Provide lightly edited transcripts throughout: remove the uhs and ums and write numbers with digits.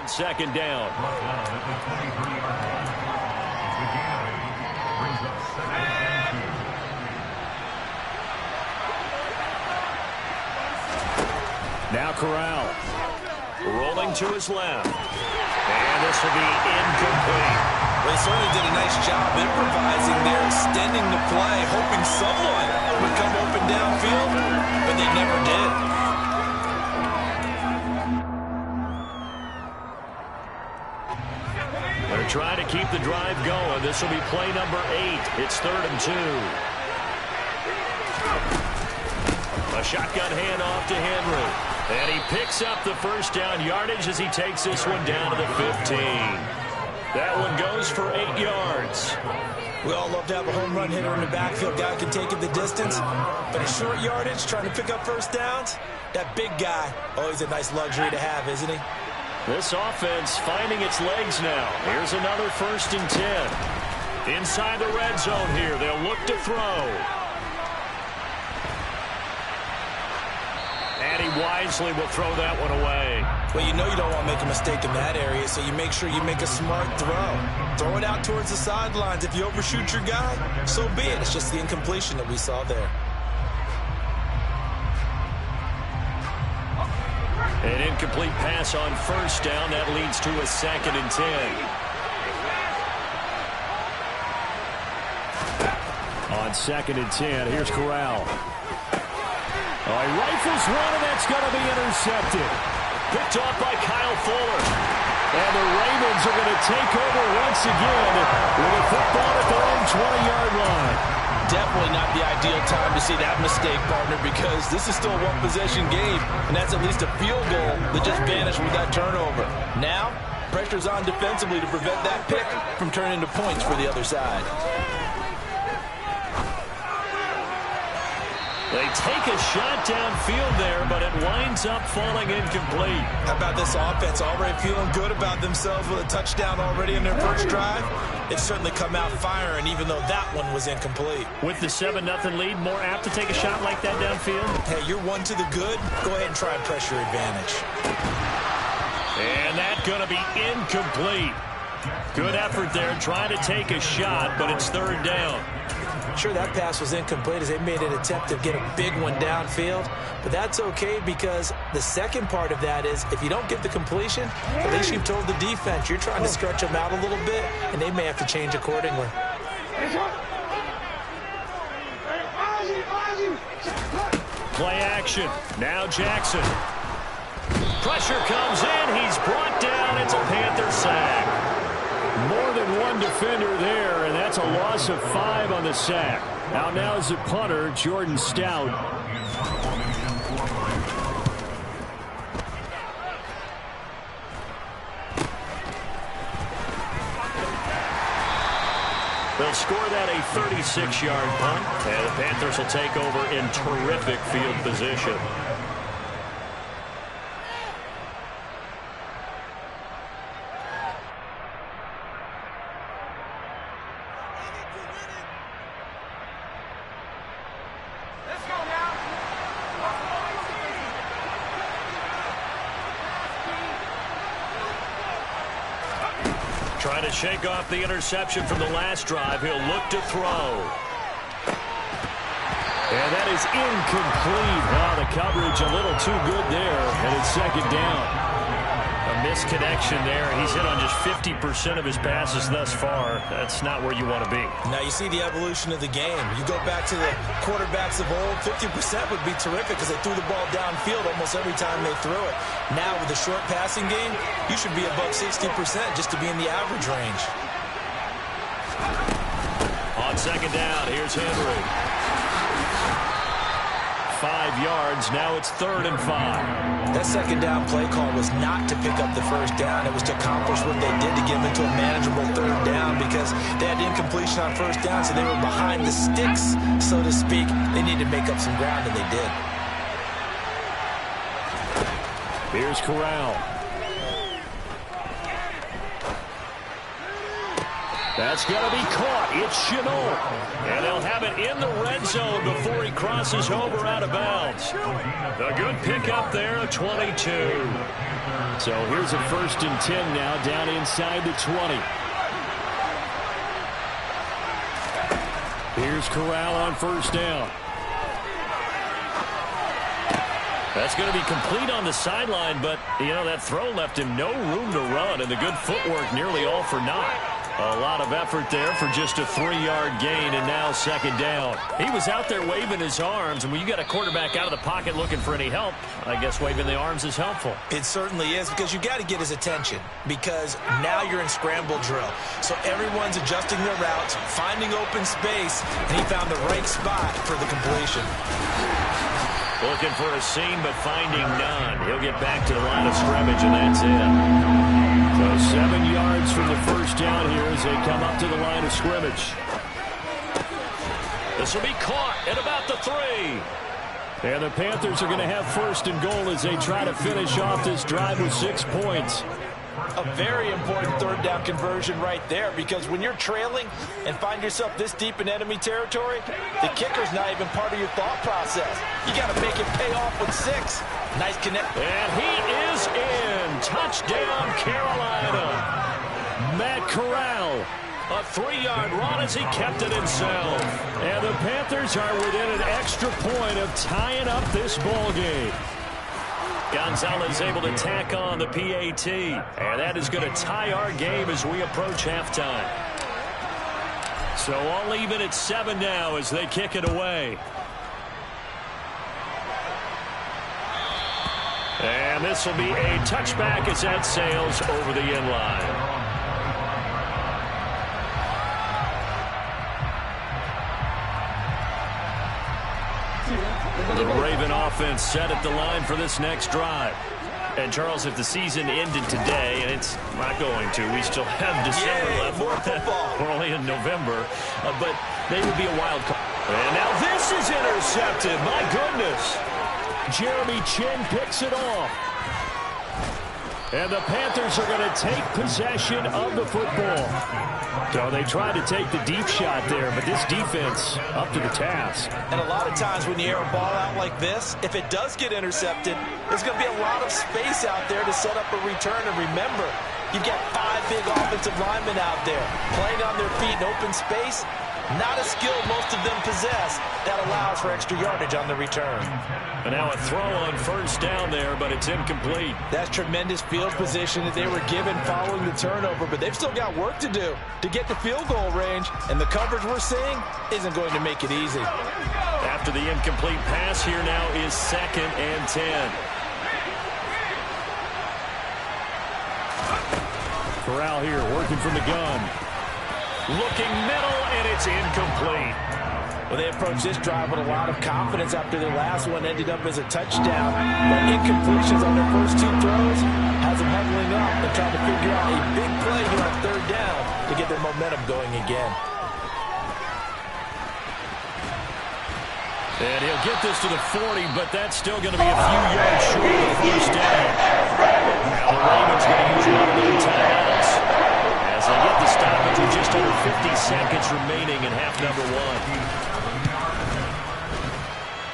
on second down. Now Corral. Rolling to his left. And this will be incomplete. They certainly did a nice job improvising there, extending the play, hoping someone would come open downfield, but they never did. They're trying to keep the drive going. This will be play number 8. It's 3rd and 2. A shotgun handoff to Henry. And he picks up the first down yardage as he takes this one down to the 15. That one goes for 8 yards. We all love to have a home run hitter in the backfield. Guy can take it the distance. But a short yardage, trying to pick up first downs, that big guy, always a nice luxury to have, isn't he? This offense finding its legs now. Here's another 1st and 10. Inside the red zone here. They'll look to throw. And he wisely will throw that one away. Well, you know you don't want to make a mistake in that area, so you make sure you make a smart throw. Throw it out towards the sidelines. If you overshoot your guy, so be it. It's just the incompletion that we saw there. An incomplete pass on first down. That leads to a 2nd and 10. On 2nd and 10, here's Corral. Oh, he rifles one, and that's going to be intercepted. Picked off by Kyle Fuller. And the Ravens are going to take over once again with a football at their own 20-yard line. Definitely not the ideal time to see that mistake, partner, because this is still a one-possession game, and that's at least a field goal that just vanished with that turnover. Now, pressure's on defensively to prevent that pick from turning into points for the other side. They take a shot downfield there, but it winds up falling incomplete. How about this offense already feeling good about themselves with a touchdown already in their first drive? It's certainly come out firing, even though that one was incomplete. With the 7-0 lead, more apt to take a shot like that downfield? Hey, you're one to the good. Go ahead and try and press your advantage. And that's going to be incomplete. Good effort there, trying to take a shot, but it's 3rd down. Sure, that pass was incomplete as they made an attempt to get a big one downfield, but that's okay because the second part of that is if you don't get the completion, at least you've told the defense you're trying to stretch them out a little bit, and they may have to change accordingly. Play action. Now Jackson. Pressure comes in. He's brought down. It's a Panther sack. More than one defender there, and that's a loss of 5 on the sack. Now is the punter, Jordan Stout. They'll score that a 36-yard punt, and the Panthers will take over in terrific field position. Trying to shake off the interception from the last drive. He'll look to throw. And that is incomplete. Wow, the coverage a little too good there. And it's 2nd down. A misconnection there. He's hit on just 50% of his passes thus far. That's not where you want to be. Now you see the evolution of the game. You go back to the quarterbacks of old, 50% would be terrific because they threw the ball downfield almost every time they threw it. Now with the short passing game, you should be above 60% just to be in the average range. On 2nd down, here's Henry. 5 yards. Now it's 3rd and 5. That 2nd down play call was not to pick up the first down. It was to accomplish what they did to get them into a manageable 3rd down because they had incompletion on first down, so they were behind the sticks, so to speak. They needed to make up some ground, and they did. Here's Corral. That's going to be caught. It's Chenault. And they'll have it in the red zone before he crosses over out of bounds. A good pickup there, a 22. So here's a 1st and 10 now, down inside the 20. Here's Corral on 1st down. That's going to be complete on the sideline, but, that throw left him no room to run, and the good footwork nearly all for naught. A lot of effort there for just a 3-yard gain, and now 2nd down. He was out there waving his arms, and when you got a quarterback out of the pocket looking for any help, I guess waving the arms is helpful. It certainly is, because you got to get his attention, because now you're in scramble drill. So everyone's adjusting their routes, finding open space, and he found the right spot for the completion. Looking for a seam, but finding none. He'll get back to the line of scrimmage, and that's it. So 7 yards from the 1st down here as they come up to the line of scrimmage. This will be caught at about the 3. And the Panthers are going to have 1st and goal as they try to finish off this drive with 6 points. A very important 3rd down conversion right there, because when you're trailing and find yourself this deep in enemy territory, the kicker's not even part of your thought process. You got to make it pay off with 6. Nice connect. And he is in. Touchdown, Carolina. Matt Corral. A 3-yard run as he kept it himself. And the Panthers are within an extra point of tying up this ball game. Gonzalez able to tack on the PAT. And that is going to tie our game as we approach halftime. So all even at 7 now as they kick it away. And this will be a touchback as that sails over the end line. The Raven offense set at the line for this next drive. And, Charles, if the season ended today, and it's not going to, we still have December left. More football. We're only in November, but they would be a wild card. And now this is intercepted. My goodness. Jeremy Chin picks it off. And the Panthers are going to take possession of the football. So they tried to take the deep shot there, but this defense up to the task. And a lot of times when you air a ball out like this, if it does get intercepted, there's going to be a lot of space out there to set up a return. And remember, you've got 5 big offensive linemen out there playing on their feet in open space. Not a skill most of them possess. That allows for extra yardage on the return. And now a throw on 1st down there, but it's incomplete. That's tremendous field position that they were given following the turnover, but they've still got work to do to get the field goal range, and the coverage we're seeing isn't going to make it easy. After the incomplete pass, here now is 2nd and 10. Corral here working from the gun. Looking middle, and it's incomplete. Well, they approached this drive with a lot of confidence after their last one ended up as a touchdown. But incompletions on their first 2 throws has them huddling up and trying to figure out a big play here on 3rd down to get their momentum going again. And he'll get this to the 40, but that's still going to be a few yards short of the 1st down. Now the Ravens going to use one of their timeouts as they get the stoppage with just under 50 seconds remaining in half number 1.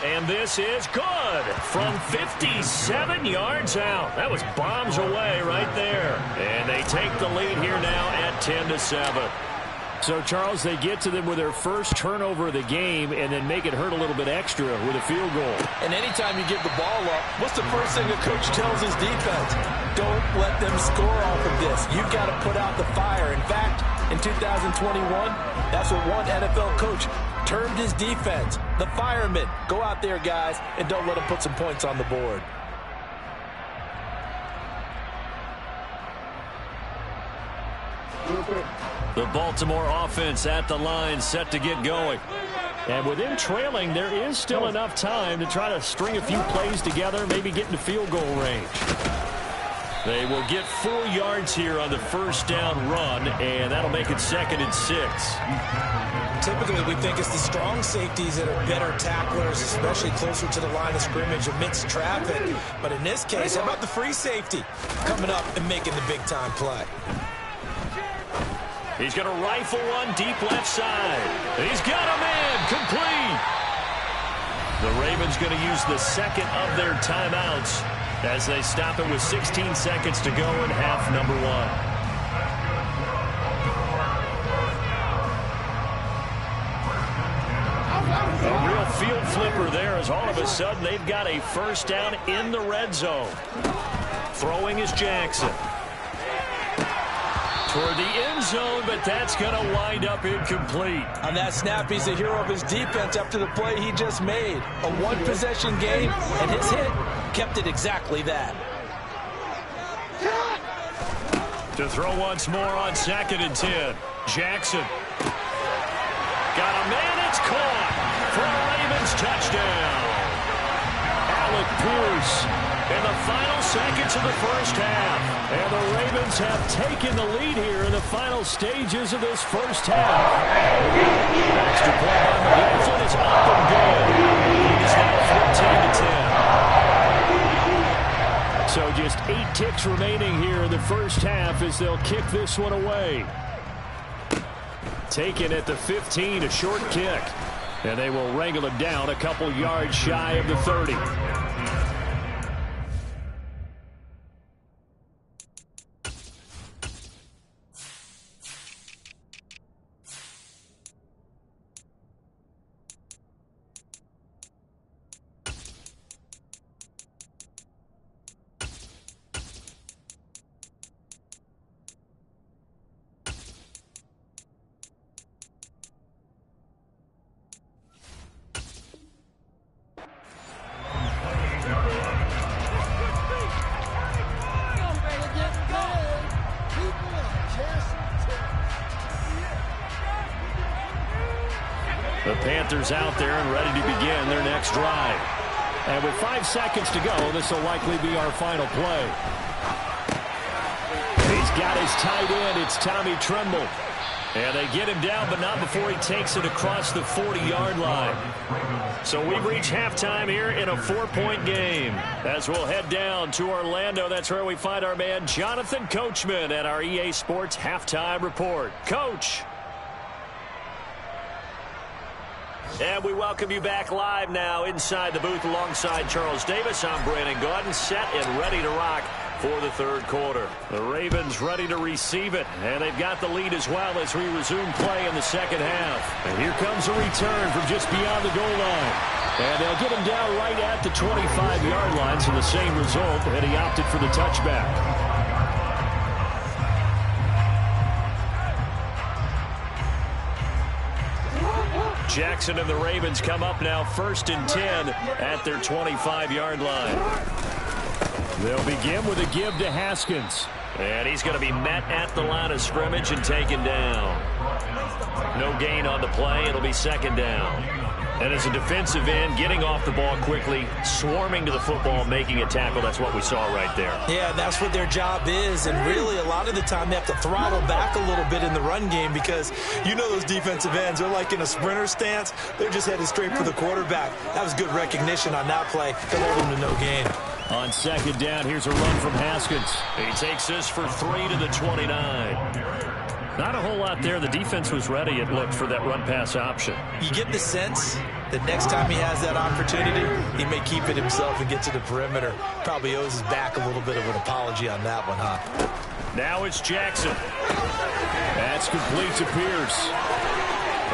And this is good from 57 yards out. That was bombs away right there. And they take the lead here now at 10-7. So, Charles, they get to them with their first turnover of the game and then make it hurt a little bit extra with a field goal. And anytime you give the ball up, what's the first thing a coach tells his defense? Don't let them score off of this. You've got to put out the fire. In fact, in 2021, that's what one NFL coach termed his defense. The firemen. Go out there, guys, and don't let them put some points on the board. The Baltimore offense at the line set to get going. And with them trailing, there is still enough time to try to string a few plays together, maybe get into field goal range. They will get 4 yards here on the 1st down run, and that'll make it 2nd and 6. Typically, we think it's the strong safeties that are better tacklers, especially closer to the line of scrimmage amidst traffic. But in this case, how about the free safety coming up and making the big-time play? He's going to rifle one deep left side. He's got a man complete. The Ravens going to use the 2nd of their timeouts as they stop it with 16 seconds to go in half number one. A real field flipper there, as all of a sudden they've got a first down in the red zone. Throwing is Jackson. Toward the end zone, but that's going to wind up incomplete. On that snap, he's the hero of his defense after the play he just made. A one-possession game, and his hit kept it exactly that. To throw once more on 2nd and 10. Jackson. Got a man, it's caught for a Ravens touchdown. Alec Pierce in the final seconds of the first half. And the Ravens have taken the lead here in the final stages of this first half. Extra point on the Wilson is up and good. It's now 14-10. So just 8 ticks remaining here in the first half as they'll kick this one away. Taken at the 15, a short kick. And they will wrangle it down a couple yards shy of the 30. The Panthers out there and ready to begin their next drive. And with 5 seconds to go, this will likely be our final play. He's got his tight end. It's Tommy Tremble. And they get him down, but not before he takes it across the 40-yard line. So we've reached halftime here in a 4-point game. As we'll head down to Orlando, that's where we find our man Jonathan Coachman at our EA Sports Halftime Report. Coach. And we welcome you back live now inside the booth alongside Charles Davis. I'm Brandon Gaudin, set and ready to rock for the third quarter. The Ravens ready to receive it, and they've got the lead as well as we resume play in the second half. And here comes a return from just beyond the goal line. And they'll get him down right at the 25-yard line, so the same result, and he opted for the touchback. Jackson and the Ravens come up now 1st and 10 at their 25-yard line. They'll begin with a give to Haskins. And he's going to be met at the line of scrimmage and taken down. No gain on the play. It'll be 2nd down. And as a defensive end, getting off the ball quickly, swarming to the football, making a tackle, that's what we saw right there. Yeah, that's what their job is. And really, a lot of the time, they have to throttle back a little bit in the run game because you know those defensive ends, they're like in a sprinter stance. They're just headed straight for the quarterback. That was good recognition on that play to hold them to no gain. On 2nd down, here's a run from Haskins. He takes this for 3 to the 29. Not a whole lot there. The defense was ready, it looked, for that run-pass option. You get the sense that next time he has that opportunity, he may keep it himself and get to the perimeter. Probably owes his back a little bit of an apology on that one, huh? Now it's Jackson. That's complete to Pierce.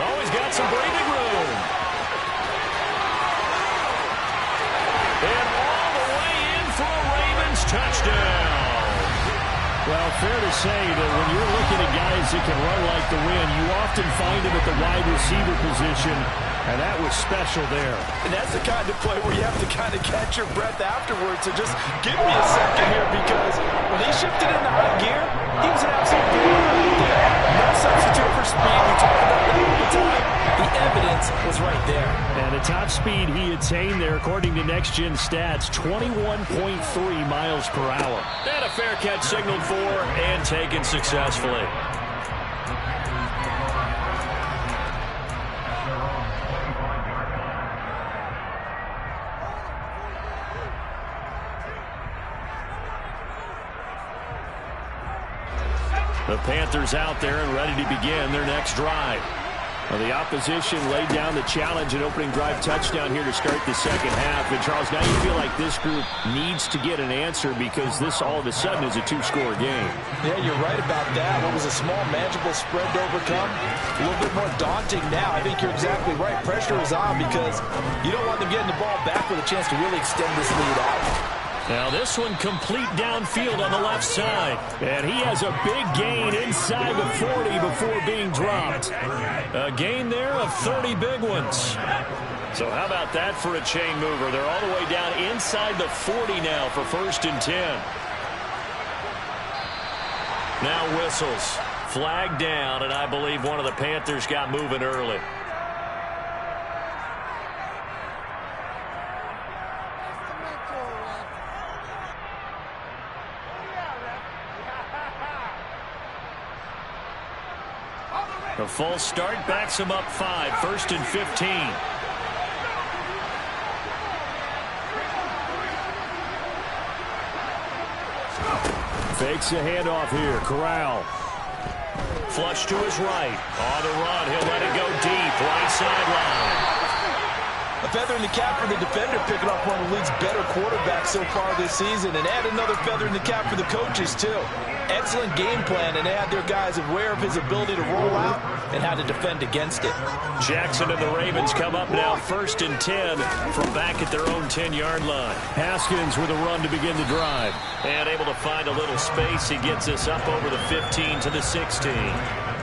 Oh, he's got some breathing room. And all the way in for a Ravens touchdown. Well, fair to say that when you're looking at guys that can run like the wind, you often find them at the wide receiver position, and that was special there. And that's the kind of play where you have to kind of catch your breath afterwards. So just give me a second here, because when he shifted into high gear, he was an absolute beast. No substitute for speed. We talked about that all the time. The evidence was right there. And the top speed he attained there, according to Next Gen Stats, 21.3 miles per hour. And a fair catch signaled for and taken successfully. The Panthers out there and ready to begin their next drive. Well, the opposition laid down the challenge and opening drive touchdown here to start the second half. And, Charles, now you feel like this group needs to get an answer because this all of a sudden is a two-score game. Yeah, you're right about that. What was a small, manageable spread to overcome, a little bit more daunting now. I think you're exactly right. Pressure is on because you don't want them getting the ball back with a chance to really extend this lead out. Now this one complete downfield on the left side. And he has a big gain inside the 40 before being dropped. A gain there of 30 big ones. So how about that for a chain mover? They're all the way down inside the 40 now for 1st and 10. Now whistles. Flag down, and I believe one of the Panthers got moving early. A false start backs him up 5, 1st and 15. Fakes a handoff here. Corral. Flush to his right. On the run. He'll let it go deep. Right sideline. A feather in the cap for the defender, picking up one of the league's better quarterbacks so far this season, and add another feather in the cap for the coaches, too. Excellent game plan, and they had their guys aware of his ability to roll out and how to defend against it. Jackson and the Ravens come up now 1st and 10 from back at their own 10-yard line. Haskins with a run to begin the drive. And able to find a little space. He gets us up over the 15 to the 16.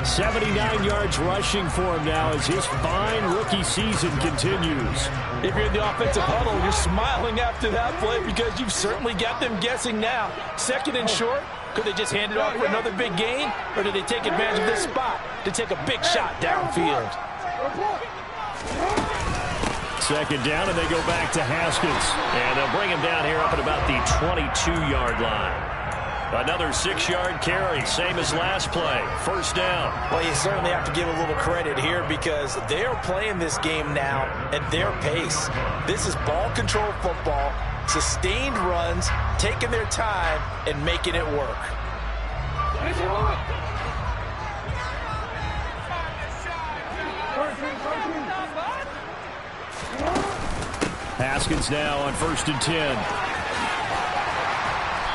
79 yards rushing for him now as his fine rookie season continues. If you're in the offensive huddle, you're smiling after that play because you've certainly got them guessing now. 2nd and short. Could they just hand it off for another big gain, or did they take advantage of this spot to take a big shot downfield? 2nd down, and they go back to Haskins. And they'll bring him down here up at about the 22-yard line. Another 6-yard carry, same as last play. 1st down. Well, you certainly have to give a little credit here because they are playing this game now at their pace. This is ball control football. Sustained runs, taking their time, and making it work. Haskins now on 1st and 10.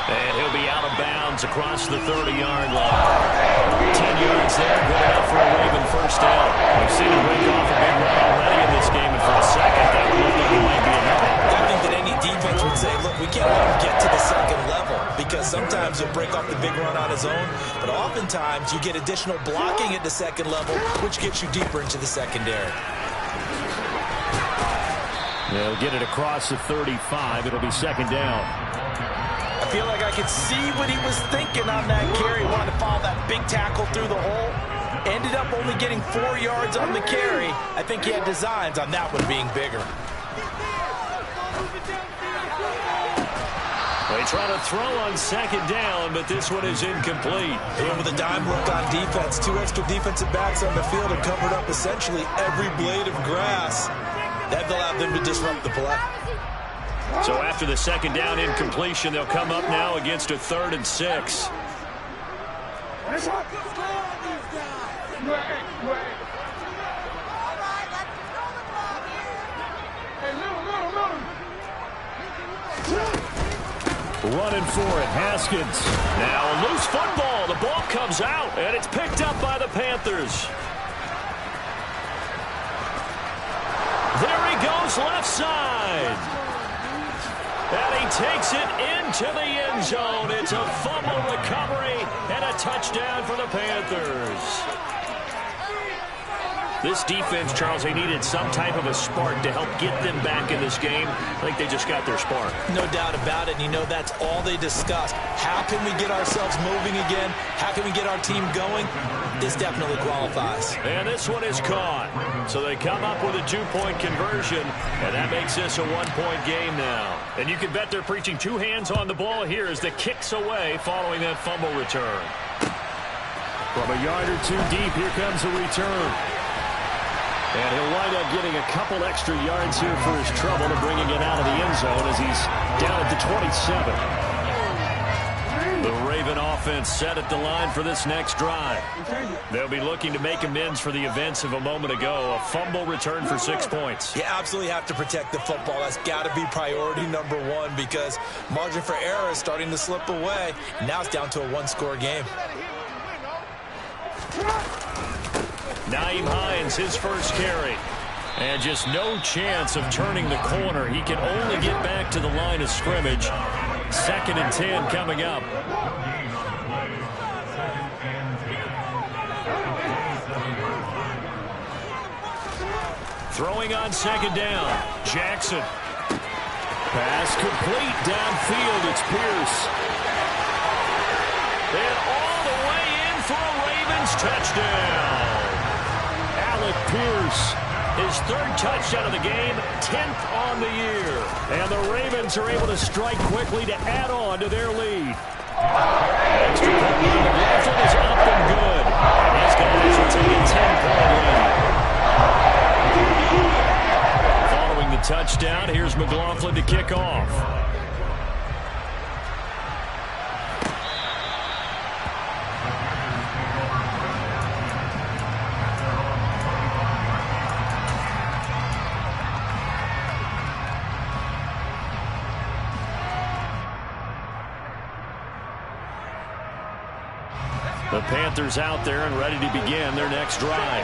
And he'll be out of bounds across the 30-yard line. 10 yards there, good enough for a Raven 1st down. We've seen him break off a big run already in this game, and for a second, that would look like it might be enough. I think that any defense would say, look, we can't let him get to the 2nd level because sometimes he'll break off the big run on his own, but oftentimes you get additional blocking at the 2nd level, which gets you deeper into the secondary. They'll get it across the 35. It'll be 2nd down. I feel like I could see what he was thinking on that carry. He wanted to follow that big tackle through the hole. Ended up only getting 4 yards on the carry. I think he had designs on that one being bigger. They try to throw on 2nd down, but this one is incomplete. They went with a dime look on defense. 2 extra defensive backs on the field and covered up essentially every blade of grass. That allowed them to disrupt the play. So after the 2nd down incompletion, they'll come up now against a 3rd and 6. Running for it, Haskins. Now a loose football. The ball comes out, and it's picked up by the Panthers. There he goes left side. And he takes it into the end zone. It's a fumble recovery and a touchdown for the Panthers. This defense, Charles, they needed some type of a spark to help get them back in this game. I think they just got their spark. No doubt about it. And you know that's all they discussed. How can we get ourselves moving again? How can we get our team going? This definitely qualifies. And this one is caught. So they come up with a 2-point conversion, and that makes this a 1-point game now. And you can bet they're preaching 2 hands on the ball here as the kick's away following that fumble return. From a yard or 2 deep, here comes a return. And he'll wind up getting a couple extra yards here for his trouble and bringing it out of the end zone as he's down at the 27. The Ravens Raven offense set at the line for this next drive. They'll be looking to make amends for the events of a moment ago. A fumble return for 6 points. You absolutely have to protect the football. That's got to be priority number one because margin for error is starting to slip away. Now it's down to a one-score game. Nyheim Hines, his first carry. And just no chance of turning the corner. He can only get back to the line of scrimmage. 2nd and 10 coming up. Throwing on 2nd down. Jackson. Pass complete downfield. It's Pierce. And all the way in for a Ravens touchdown. Alec Pierce. His 3rd touchdown of the game, 10th on the year. And the Ravens are able to strike quickly to add on to their lead. Extra point by McLaughlin is up and good. And these guys will take a 10-point lead. Following the touchdown, here's McLaughlin to kick off. The Panthers out there and ready to begin their next drive.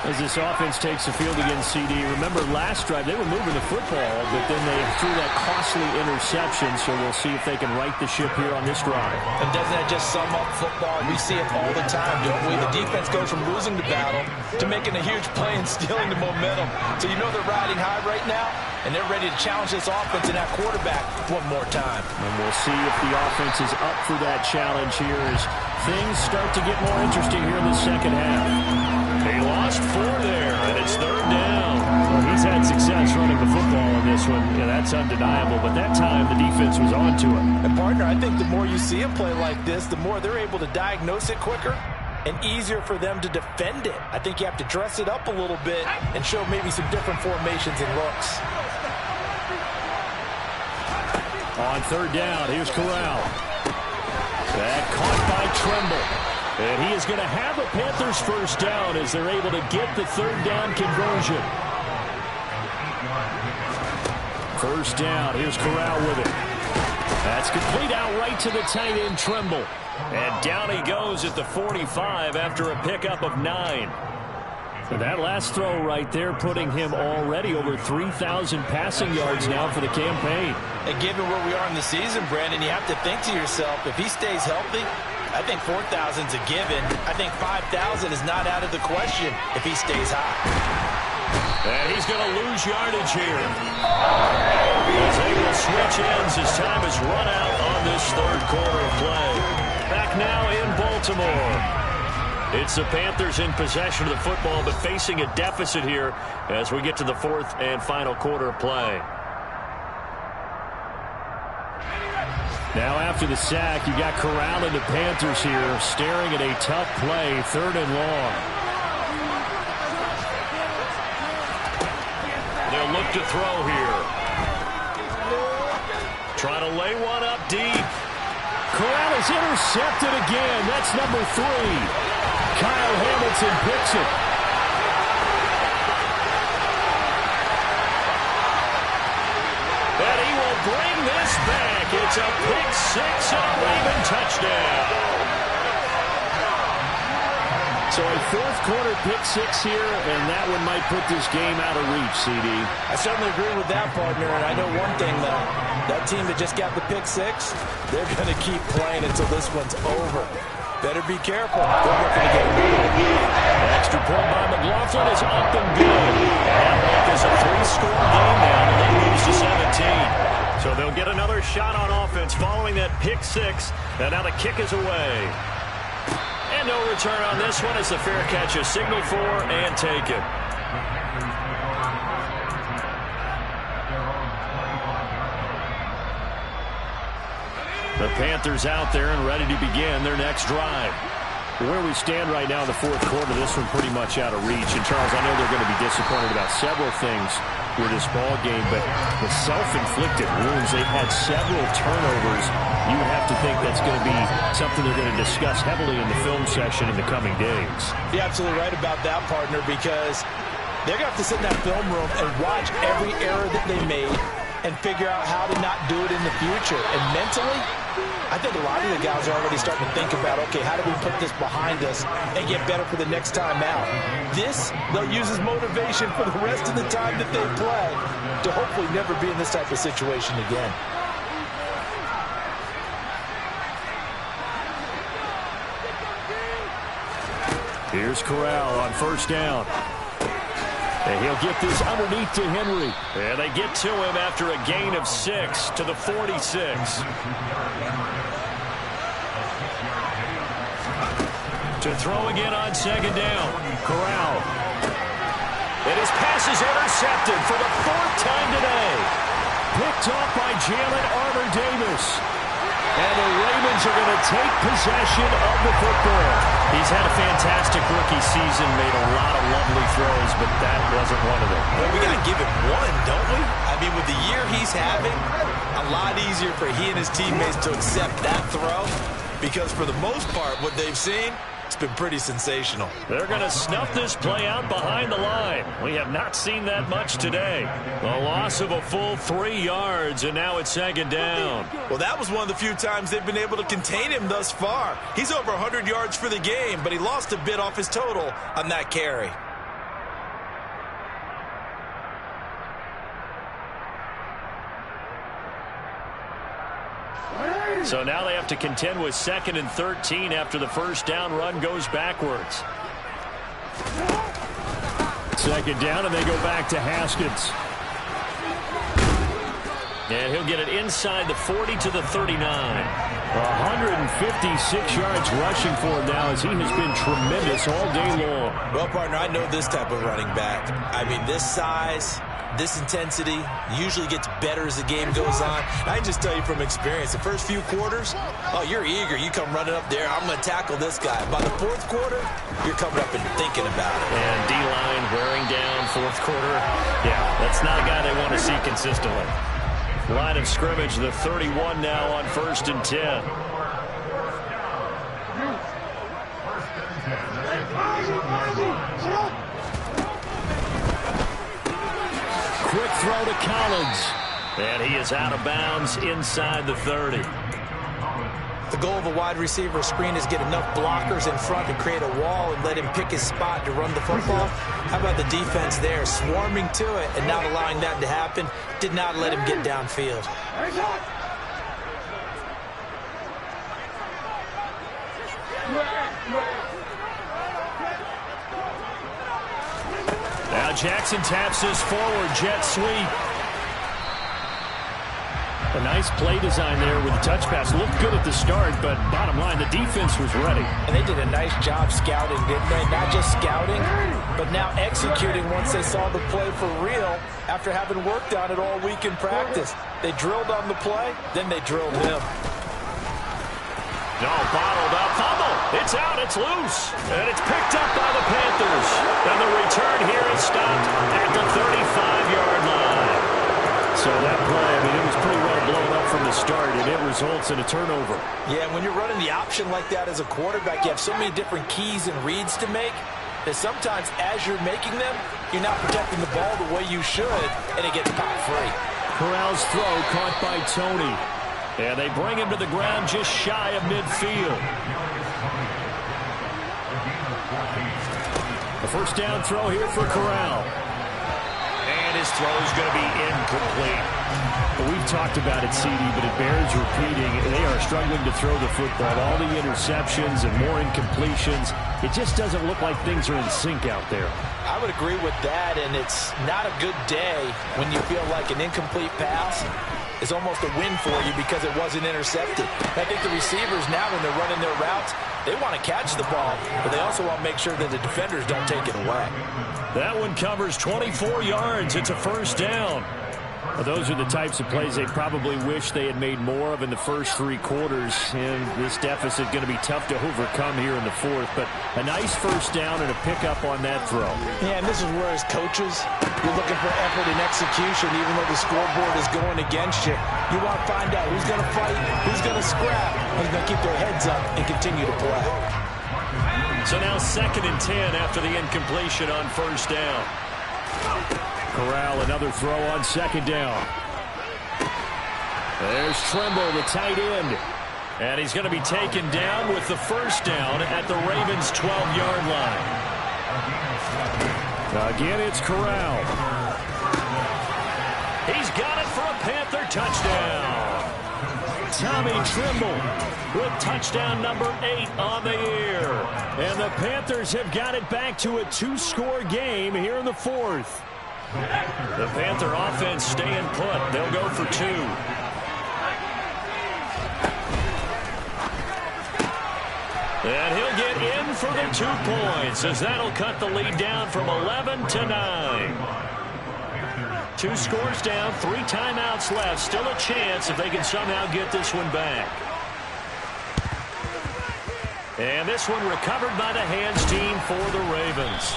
As this offense takes the field against CD, remember last drive they were moving the football, but then they threw that costly interception, so we'll see if they can right the ship here on this drive. And doesn't that just sum up football? We see it all the time, don't we? The defense goes from losing the battle to making a huge play and stealing the momentum. So you know they're riding high right now, and they're ready to challenge this offense and that quarterback one more time. And we'll see if the offense is up for that challenge here as things start to get more interesting here in the second half. He lost 4 there, and it's 3rd down. Well, he's had success running the football in this one. Yeah, that's undeniable, but that time the defense was on to him. And, partner, I think the more you see him play like this, the more they're able to diagnose it quicker and easier for them to defend it. I think you have to dress it up a little bit and show maybe some different formations and looks. On 3rd down, here's Corral. That caught by Tremble. And he is going to have a Panthers first down as they're able to get the 3rd down conversion. First down, here's Corral with it. That's complete out right to the tight end, Tremble. And down he goes at the 45 after a pickup of 9. So that last throw right there putting him already over 3,000 passing yards now for the campaign. And given where we are in the season, Brandon, you have to think to yourself, if he stays healthy, I think 4,000's a given. I think 5,000 is not out of the question if he stays high. And he's going to lose yardage here. As they will switch ends as time has run out on this 3rd quarter of play. Back now in Baltimore. It's the Panthers in possession of the football, but facing a deficit here as we get to the 4th and final quarter of play. Now after the sack, you got Corral and the Panthers here staring at a tough play, 3rd and long. They'll look to throw here. Trying to lay one up deep. Corral is intercepted again. That's number 3. Kyle Hamilton picks it. And he will bring this back. It's a pick 6 and a Raven touchdown. So a 4th quarter pick 6 here, and that one might put this game out of reach, CD. I certainly agree with that, partner, and I know one thing, though. That team that just got the pick 6, they're going to keep playing until this one's over. Better be careful. They're looking to get it. Extra point by McLaughlin is up and good. And that is a 3-score game now. The lead moves to 17. So they'll get another shot on offense following that pick 6. And now the kick is away. And no return on this one as the fair catch is signaled for and taken. The Panthers out there and ready to begin their next drive. Where we stand right now in the fourth quarter, this one pretty much out of reach. And, Charles, I know they're going to be disappointed about several things with this ball game, but the self-inflicted wounds, they've had several turnovers. You would have to think that's going to be something they're going to discuss heavily in the film session in the coming days. You're absolutely right about that, partner, because they're going to have to sit in that film room and watch every error that they made and figure out how to not do it in the future. And mentally, I think a lot of the guys are already starting to think about, okay, how do we put this behind us and get better for the next time out? This, they'll use as motivation for the rest of the time that they play to hopefully never be in this type of situation again. Here's Corral on first down. And he'll get this underneath to Henry. And they get to him after a gain of 6 to the 46. To throw again on second down. Corral. And his pass is intercepted for the 4th time today. Picked off by Jalen Armour-Davis. And the Ravens are going to take possession of the football. He's had a fantastic rookie season, made a lot of lovely throws, but that wasn't one of them. Well, we got to give him one, don't we? I mean, with the year he's having, a lot easier for he and his teammates to accept that throw, because for the most part, what they've seen, it's been pretty sensational. They're going to snuff this play out behind the line. We have not seen that much today. A loss of a full 3 yards, and now it's second down. Well, that was one of the few times they've been able to contain him thus far. He's over 100 yards for the game, but he lost a bit off his total on that carry. So now they have to contend with 2nd and 13 after the first down run goes backwards. Second down, and they go back to Haskins. And he'll get it inside the 40 to the 39. 156 yards rushing for him now as he has been tremendous all day long. Well, partner, I know this type of running back. I mean, this size, this intensity usually gets better as the game goes on. I can just tell you from experience, the first few quarters, oh, you're eager. You come running up there, I'm going to tackle this guy. By the 4th quarter, you're coming up and thinking about it. And D-line wearing down 4th quarter. Yeah, that's not a guy they want to see consistently. Line of scrimmage, the 31 now on 1st and 10. Quick throw to Collins. And he is out of bounds inside the 30. The goal of a wide receiver screen is get enough blockers in front to create a wall and let him pick his spot to run the football. How about the defense there, swarming to it and not allowing that to happen? Did not let him get downfield. Now Jackson taps this forward, jet sweep. A nice play design there with the touch pass. Looked good at the start, but bottom line, the defense was ready. And they did a nice job scouting, didn't they? Not just scouting, but now executing once they saw the play for real after having worked on it all week in practice. They drilled on the play, then they drilled him. No, bottled up. Fumble. It's out. It's loose. And it's picked up by the Panthers. And the return here is stopped at the 35-yard line. So that play, I mean, it was pretty well blown up from the start, and it results in a turnover. Yeah, when you're running the option like that as a quarterback, you have so many different keys and reads to make that sometimes as you're making them, you're not protecting the ball the way you should, and it gets popped free. Corral's throw caught by Tony. And they bring him to the ground just shy of midfield. A first down throw here for Corral. And his throw is going to be incomplete. Well, we've talked about it, CD, but it bears repeating. They are struggling to throw the football. All the interceptions and more incompletions. It just doesn't look like things are in sync out there. I would agree with that, and it's not a good day when you feel like an incomplete pass is almost a win for you because it wasn't intercepted. I think the receivers now, when they're running their routes, they want to catch the ball, but they also want to make sure that the defenders don't take it away. That one covers 24 yards. It's a first down. Well, those are the types of plays they probably wish they had made more of in the first 3 quarters. And this deficit going to be tough to overcome here in the 4th. But a nice first down and a pickup on that throw. Yeah, and this is where as coaches, you're looking for effort and execution, even though the scoreboard is going against you. You want to find out who's going to fight, who's going to scrap, who's going to keep their heads up and continue to play. So now 2nd and 10 after the incompletion on first down. Corral, another throw on 2nd down. There's Trimble, the tight end. And he's going to be taken down with the first down at the Ravens' 12-yard line. Again, it's Corral. He's got it for a Panther touchdown. Tommy Trimble with touchdown number 8 on the year. And the Panthers have got it back to a 2-score game here in the 4th. The Panther offense staying put. They'll go for 2. And he'll get in for the 2 points as that'll cut the lead down from 11 to 9. 2 scores down, 3 timeouts left. Still a chance if they can somehow get this one back. And this one recovered by the hands team for the Ravens.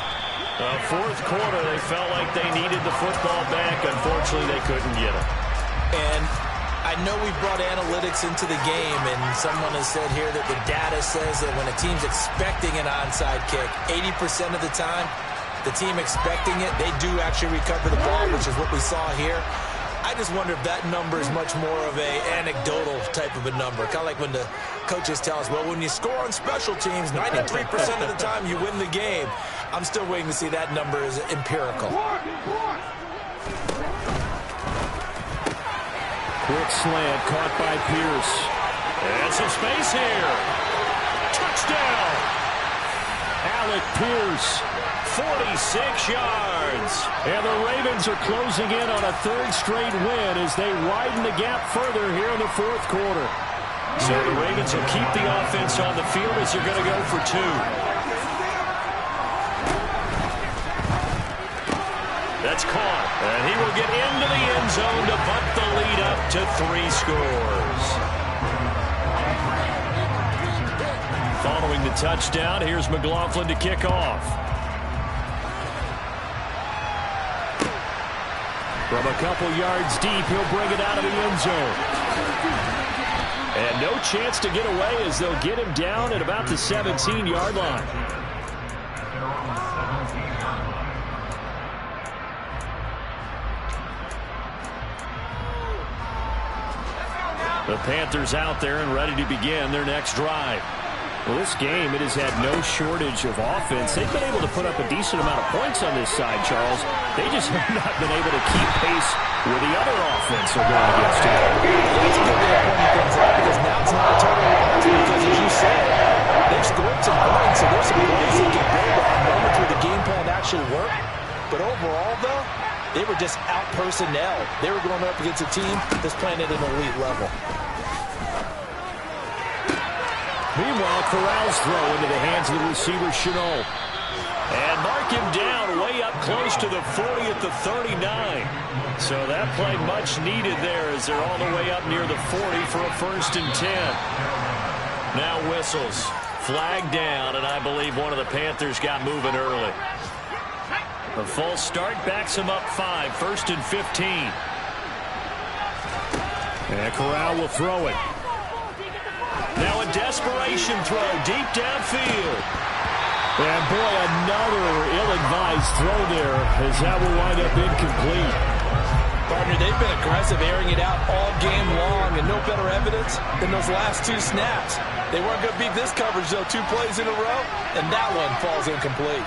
Fourth quarter, they felt like they needed the football back. Unfortunately, they couldn't get it. And I know we brought analytics into the game, and someone has said here that the data says that when a team's expecting an onside kick, 80% of the time, the team expecting it, they do actually recover the ball, which is what we saw here. I just wonder if that number is much more of a anecdotal type of a number. Kind of like when the coaches tell us, well, when you score on special teams, 93% of the time you win the game. I'm still waiting to see that number is empirical. Quick slant caught by Pierce. And some space here. Touchdown! Alec Pierce, 46 yards. And the Ravens are closing in on a 3rd straight win as they widen the gap further here in the 4th quarter. So the Ravens will keep the offense on the field as they're going to go for 2. That's caught, and he will get into the end zone to butt the lead up to 3 scores. Following the touchdown, here's McLaughlin to kick off. From a couple yards deep, he'll bring it out of the end zone. And no chance to get away as they'll get him down at about the 17-yard line. The Panthers out there and ready to begin their next drive. Well, this game, it has had no shortage of offense. They've been able to put up a decent amount of points on this side, Charles. They just have not been able to keep pace with the other offense they're going against here. That's a good way of pointing things out because now it's not a total loss because, as you said, they've scored some points, so there's some plays they can build on moments where the game plan actually worked. But overall, though, they were just out-personnel. They were going up against a team that's playing at an elite level. Meanwhile, Corral's throw into the hands of the receiver, Chenault. And mark him down way up close to the 40 at the 39. So that play much needed there as they're all the way up near the 40 for a 1st and 10. Now whistles. Flag down, and I believe one of the Panthers got moving early. A false start backs him up 5, 1st and 15. And Corral will throw it. Now a desperation throw deep downfield. And boy, another ill-advised throw there as that will wind up incomplete. Partner, they've been aggressive, airing it out all game long, and no better evidence than those last 2 snaps. They weren't going to beat this coverage, though, 2 plays in a row, and that one falls incomplete.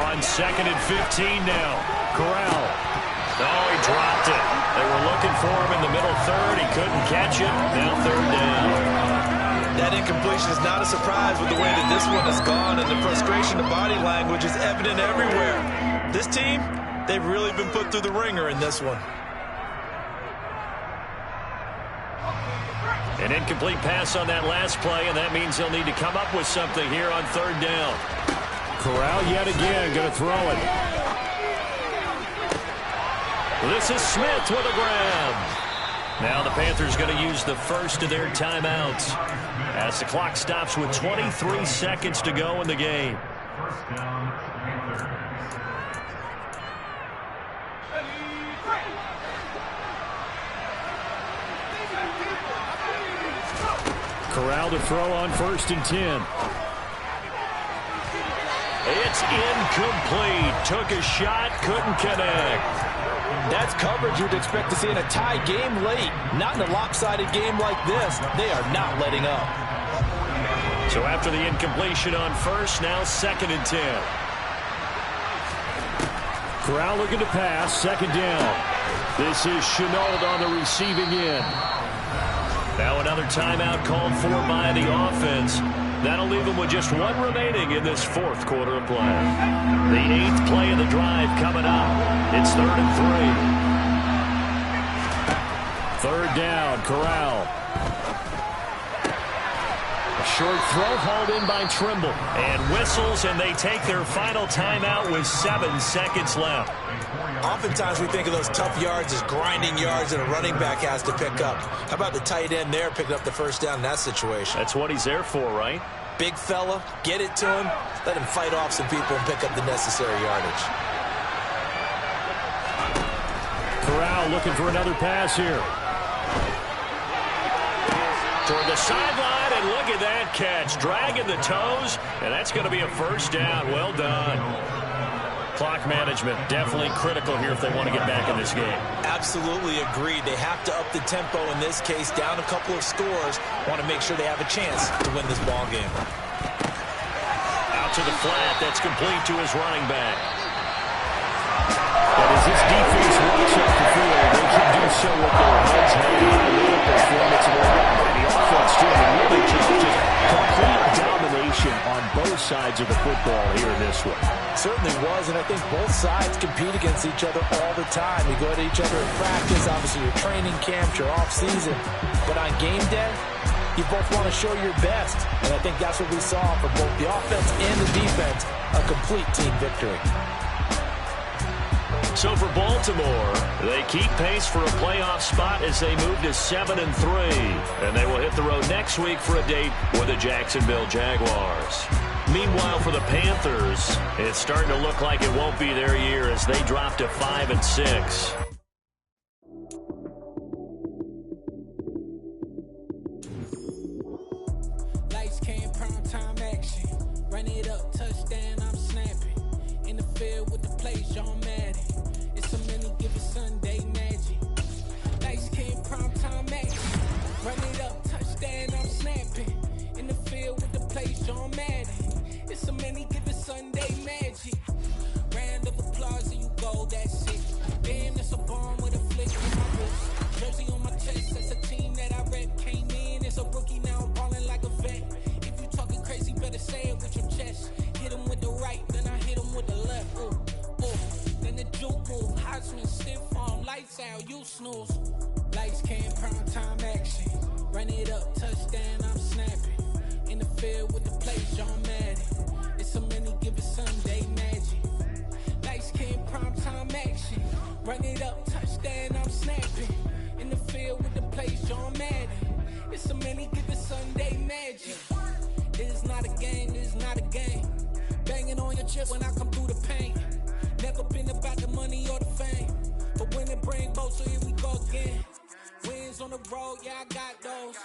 On 2nd and 15 now. Corral. Oh, he dropped it. They were looking for him in the middle 3rd. He couldn't catch it. Now 3rd down. That incompletion is not a surprise with the way that this one has gone, and the frustration of body language is evident everywhere. This team, they've really been put through the ringer in this one. An incomplete pass on that last play, and that means they'll need to come up with something here on 3rd down. Corral yet again going to throw it. This is Smith with a grab. Now the Panthers going to use the first of their timeouts as the clock stops with 23 seconds to go in the game. Corral to throw on 1st and 10. It's incomplete. Took a shot, couldn't connect. That's coverage you'd expect to see in a tie game late. Not in a lopsided game like this. They are not letting up. So after the incompletion on 1st, now 2nd and 10. Corral looking to pass, 2nd down. This is Chenault on the receiving end. Now another timeout called for by the offense. That'll leave them with just one remaining in this 4th quarter of play. The 8th play of the drive coming up. It's 3rd and 3. 3rd down, Corral. A short throw hauled in by Trimble. And whistles, and they take their final timeout with 7 seconds left. Oftentimes we think of those tough yards as grinding yards that a running back has to pick up. How about the tight end there picking up the 1st down in that situation? That's what he's there for, right? Big fella, get it to him, let him fight off some people and pick up the necessary yardage. Corral looking for another pass here. Toward the sideline, and look at that catch. Dragging the toes, and that's going to be a 1st down. Well done. Clock management definitely critical here if they want to get back in this game. Absolutely agreed. They have to up the tempo in this case, down a couple of scores. Want to make sure they have a chance to win this ball game. Out to the flat. That's complete to his running back. But as this defense walks up the field, they can do so with their heads held high with the performance of the offense doing really just complete domination on both sides of the football here in this one. Certainly was, and I think both sides compete against each other all the time. You go at each other in practice, obviously your training camps, your off-season. But on game day, you both want to show your best. And I think that's what we saw from both the offense and the defense, a complete team victory. So for Baltimore, they keep pace for a playoff spot as they move to 7 and 3. And they will hit the road next week for a date with the Jacksonville Jaguars. Meanwhile, for the Panthers, it's starting to look like it won't be their year as they drop to 5 and 6. Lights came, prime time action. Run it up, touchdown, I'm snapping. In the field with the play, John Madden. It's a many given Sunday magic. Lights came, prime time action. Run it up, touchdown, I'm snapping. In the field with the play, John Madden. It's a many given Sunday magic. Round of applause and you go, that's it. Damn, that's a bomb with a flick on my wrist. Jersey on my chest, that's a team that I rep. Came in as a rookie, now I'm balling like a vet. If you talking crazy, better say it with your chest. Hit him with the right, then I hit him with the left. Ooh, ooh. Then the juke move, Heisman, stiff arm, lights out, you snooze. Lights came, prime time action. Run it up, touchdown, I'm snapping. In the field with the play, John Madden. It's a many given Sunday magic. Lights came, prime time action. Run it up, touchdown, I'm snapping. In the field with the play, John Madden. It's a many given Sunday magic. This is not a game, this is not a game. Banging on your chest when I come through the pain. Never been about the money or the fame. But when it bring both, so here we go again. Wins on the road, yeah, I got those.